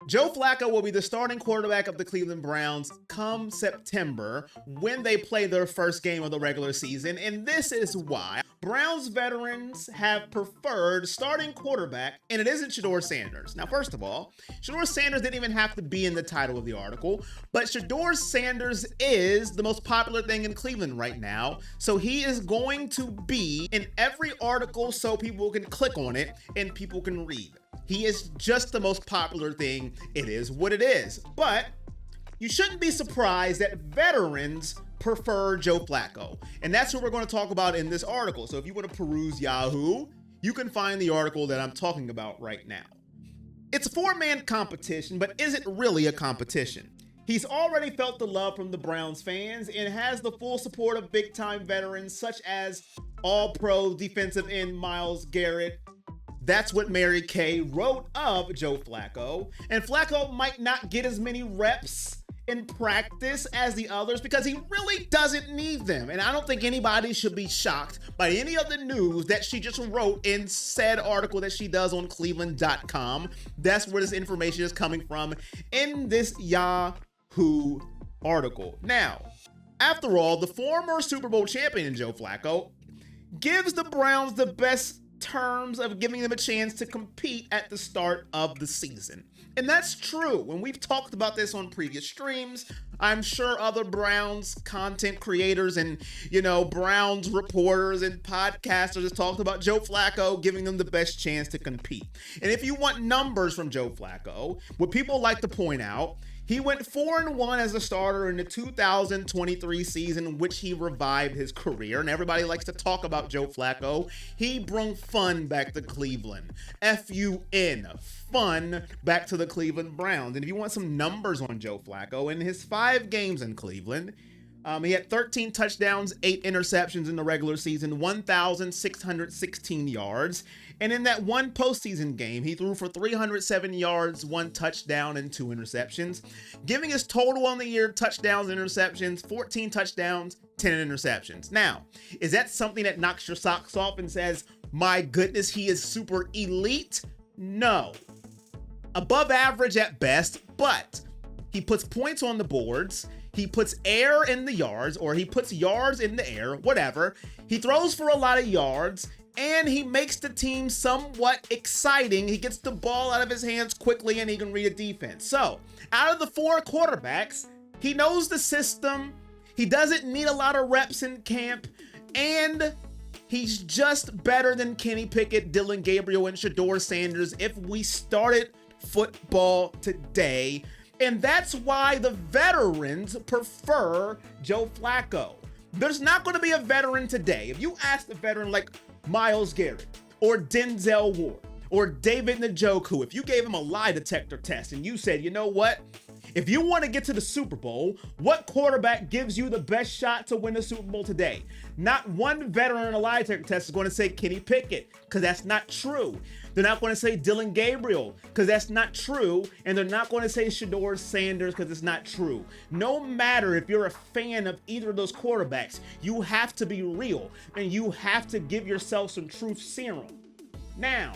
Joe Flacco will be the starting quarterback of the Cleveland Browns come September when they play their first game of the regular season, and this is why. Browns veterans have preferred starting quarterback, and it isn't Shedeur Sanders. Now, first of all, Shedeur Sanders didn't even have to be in the title of the article, but Shedeur Sanders is the most popular thing in Cleveland right now, so he is going to be in every article so people can click on it and people can read. He is just the most popular thing. It is what it is. But you shouldn't be surprised that veterans prefer Joe Flacco. And that's what we're going to talk about in this article. So if you want to peruse Yahoo, you can find the article that I'm talking about right now. It's a four-man competition, but is it really a competition? He's already felt the love from the Browns fans and has the full support of big-time veterans such as All-Pro defensive end Myles Garrett. That's what Mary Kay wrote of Joe Flacco. And Flacco might not get as many reps in practice as the others because he really doesn't need them. And I don't think anybody should be shocked by any of the news that she just wrote in said article that she does on cleveland.com. That's where this information is coming from in this Yahoo article. Now, after all, the former Super Bowl champion Joe Flacco gives the Browns the best terms of giving them a chance to compete at the start of the season. And that's true. When we've talked about this on previous streams, I'm sure other Browns content creators and, Browns reporters and podcasters have talked about Joe Flacco giving them the best chance to compete. And if you want numbers from Joe Flacco, what people like to point out, he went 4-1 as a starter in the 2023 season, in which he revived his career. And everybody likes to talk about Joe Flacco. He brought fun back to Cleveland. F-U-N, fun back to the Cleveland Browns. And if you want some numbers on Joe Flacco, in his 5 games in Cleveland, he had 13 touchdowns, 8 interceptions in the regular season, 1,616 yards. And in that one postseason game, he threw for 307 yards, 1 touchdown, and 2 interceptions, giving his total on the year touchdowns and interceptions, 14 touchdowns, 10 interceptions. Now, is that something that knocks your socks off and says, my goodness, he is super elite? No. Above average at best, but he puts points on the boards. He puts air in the yards, or he puts yards in the air, whatever. He throws for a lot of yards, and he makes the team somewhat exciting. He gets the ball out of his hands quickly, and he can read a defense. So, out of the 4 quarterbacks, he knows the system. He doesn't need a lot of reps in camp, and he's just better than Kenny Pickett, Dylan Gabriel, and Shedeur Sanders if we started football today. And that's why the veterans prefer Joe Flacco. There's not going to be a veteran today. If you ask a veteran like Myles Garrett or Denzel Ward or David Njoku, if you gave him a lie detector test and you said, you know what? If you want to get to the Super Bowl, what quarterback gives you the best shot to win the Super Bowl today? Not one veteran in a lie detector test is going to say Kenny Pickett, because that's not true. They're not going to say Dylan Gabriel, because that's not true. And they're not going to say Shedeur Sanders, because it's not true. No matter if you're a fan of either of those quarterbacks, you have to be real, and you have to give yourself some truth serum. Now,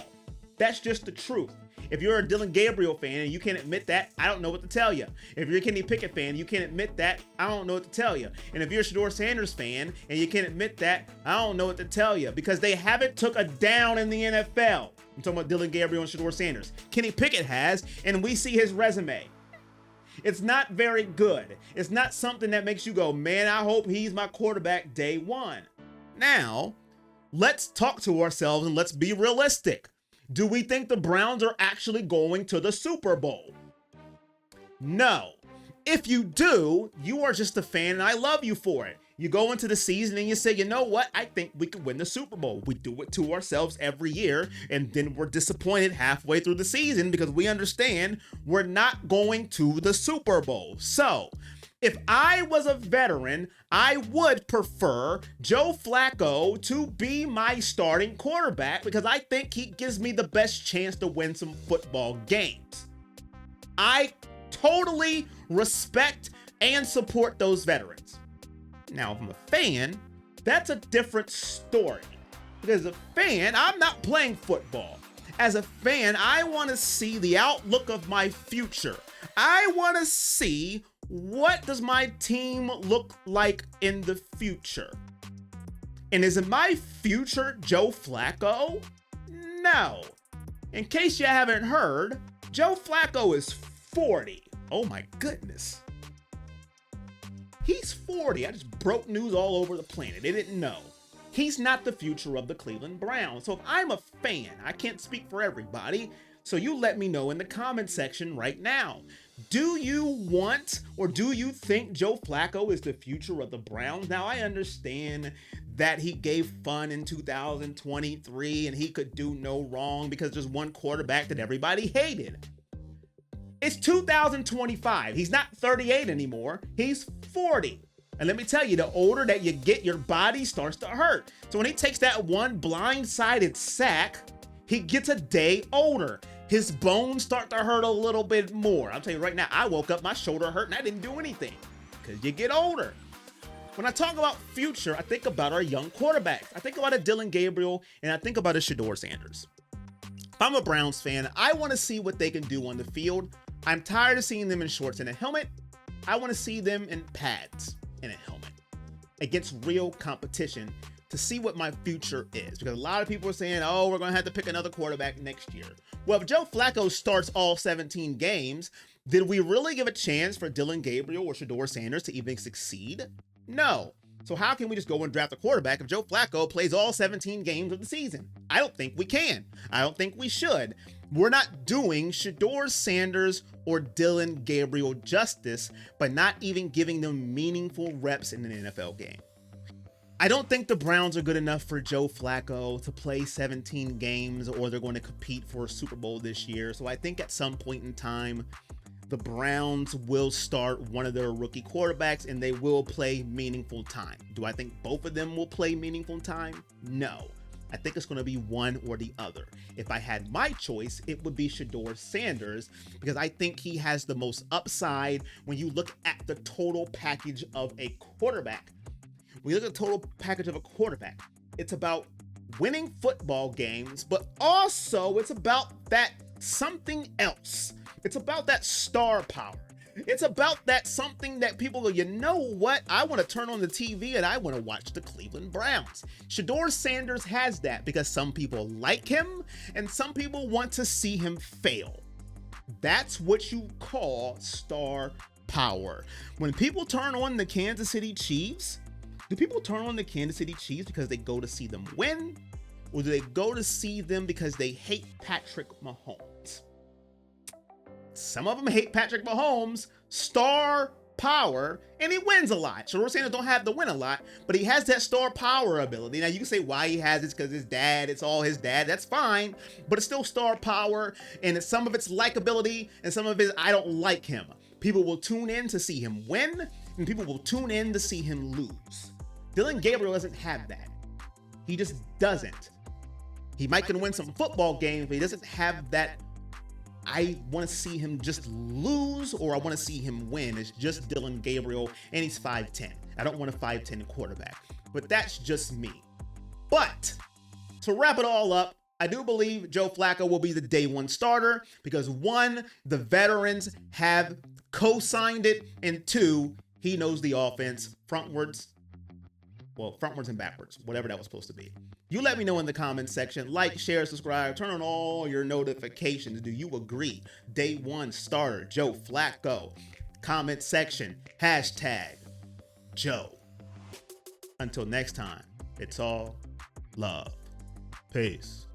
that's just the truth. If you're a Dylan Gabriel fan and you can't admit that, I don't know what to tell you. If you're a Kenny Pickett fan, you can't admit that, I don't know what to tell you. And if you're a Shedeur Sanders fan and you can't admit that, I don't know what to tell you, because they haven't took a down in the NFL. I'm talking about Dylan Gabriel and Shedeur Sanders. Kenny Pickett has, and we see his resume. It's not very good. It's not something that makes you go, man, I hope he's my quarterback day one. Now, let's talk to ourselves and let's be realistic. Do we think the Browns are actually going to the Super Bowl? No. If you do, you are just a fan and I love you for it. You go into the season and you say, you know what? I think we could win the Super Bowl. We do it to ourselves every year, and then we're disappointed halfway through the season because we understand we're not going to the Super Bowl. So, if I was a veteran, I would prefer Joe Flacco to be my starting quarterback because I think he gives me the best chance to win some football games. I totally respect and support those veterans. Now, if I'm a fan, that's a different story. Because as a fan, I'm not playing football. As a fan, I want to see the outlook of my future. I want to see what does my team look like in the future. And is it my future Joe Flacco? No. In case you haven't heard, Joe Flacco is 40. Oh my goodness. He's 40. I just broke news all over the planet. They didn't know. He's not the future of the Cleveland Browns. So if I'm a fan, I can't speak for everybody, so you let me know in the comment section right now. Do you want or do you think Joe Flacco is the future of the Browns? Now, I understand that he gave fun in 2023 and he could do no wrong because there's one quarterback that everybody hated. It's 2025. He's not 38 anymore. He's 40. And let me tell you, the older that you get, your body starts to hurt. So when he takes that one blindsided sack, he gets a day older. His bones start to hurt a little bit more. I'll tell you right now, I woke up, my shoulder hurt, and I didn't do anything because you get older. When I talk about future, I think about our young quarterbacks. I think about a Dylan Gabriel, and I think about a Shedeur Sanders. If I'm a Browns fan, I want to see what they can do on the field. I'm tired of seeing them in shorts and a helmet. I want to see them in pads and a helmet against real competition to see what my future is. Because a lot of people are saying, oh, we're going to have to pick another quarterback next year. Well, if Joe Flacco starts all 17 games, did we really give a chance for Dylan Gabriel or Shedeur Sanders to even succeed? No. So how can we just go and draft a quarterback if Joe Flacco plays all 17 games of the season? I don't think we can. I don't think we should. We're not doing Shedeur Sanders or Dylan Gabriel justice by not even giving them meaningful reps in an NFL game. I don't think the Browns are good enough for Joe Flacco to play 17 games or they're going to compete for a Super Bowl this year. So I think at some point in time, the Browns will start one of their rookie quarterbacks and they will play meaningful time. Do I think both of them will play meaningful time? No. I think it's going to be one or the other. If I had my choice, it would be Shedeur Sanders because I think he has the most upside when you look at the total package of a quarterback. When you look at the total package of a quarterback, it's about winning football games, but also it's about that something else. It's about that star power. It's about that something that people go, you know what? I want to turn on the TV and I want to watch the Cleveland Browns. Shedeur Sanders has that because some people like him and some people want to see him fail. That's what you call star power. When people turn on the Kansas City Chiefs, do people turn on the Kansas City Chiefs because they go to see them win? Or do they go to see them because they hate Patrick Mahomes? Some of them hate Patrick Mahomes, star power, and he wins a lot. Shedeur Sanders don't have to win a lot, but he has that star power ability. Now, you can say why he has it because his dad, it's all his dad. That's fine, but it's still star power, and some of it's likability, and some of it is I don't like him. People will tune in to see him win, and people will tune in to see him lose. Dylan Gabriel doesn't have that. He just doesn't. He might can win some football games, but he doesn't have that I want to see him just lose or I want to see him win. It's just Dylan Gabriel, and he's 5'10". I don't want a 5'10" quarterback, but that's just me. But to wrap it all up, I do believe Joe Flacco will be the day one starter because one, the veterans have co-signed it, and two, he knows the offense frontwards and backwards, whatever that was supposed to be. You let me know in the comments section. Like, share, subscribe, turn on all your notifications. Do you agree? Day one starter, Joe Flacco. Comment section, #Joe. Until next time, it's all love. Peace.